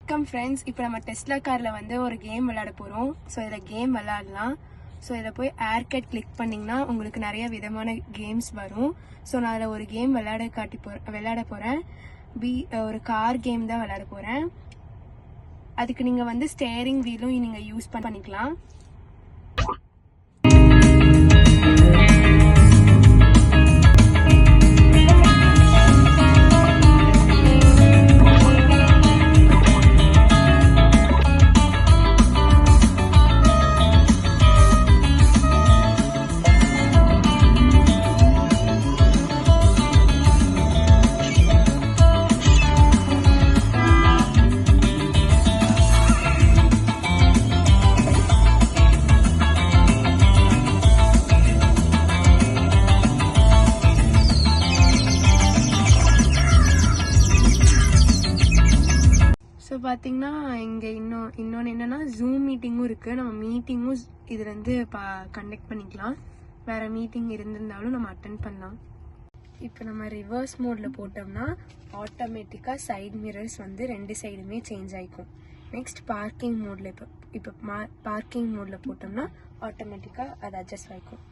வணக்கம் ஃப்ரெண்ட்ஸ். இப்போ நம்ம டெஸ்லா காரில் வந்து ஒரு கேம் விளையாட போகிறோம். ஸோ இதில் கேம் விளையாடலாம். ஸோ இதில் போய் ஏர்கட் கிளிக் பண்ணிங்கன்னா உங்களுக்கு நிறைய விதமான கேம்ஸ் வரும். ஸோ நான் அதில் ஒரு கேம் விளையாட போகிறேன். ஒரு கார் கேம் தான் விளையாட போகிறேன். அதுக்கு நீங்கள் வந்து ஸ்டேரிங் வீலும் நீங்கள் யூஸ் பண்ணிக்கலாம். ஸோ பார்த்தீங்கன்னா இங்கே இன்னொன்று என்னென்னா ஜூம் மீட்டிங்கும் இருக்குது. நம்ம மீட்டிங்கும் இதுலேருந்து கண்டக்ட் பண்ணிக்கலாம். வேறு மீட்டிங் இருந்திருந்தாலும் நம்ம அட்டென்ட் பண்ணலாம். இப்போ நம்ம ரிவர்ஸ் மோடில் போட்டோம்னா ஆட்டோமேட்டிக்காக சைட் மிரர்ஸ் வந்து 2 சைடுமே சேஞ்ச் ஆகிக்கும். நெக்ஸ்ட் பார்க்கிங் மோடில் இப்போ பார்க்கிங் மோடில் போட்டோம்னா ஆட்டோமேட்டிக்காக அது அட்ஜஸ்ட் ஆகிக்கும்.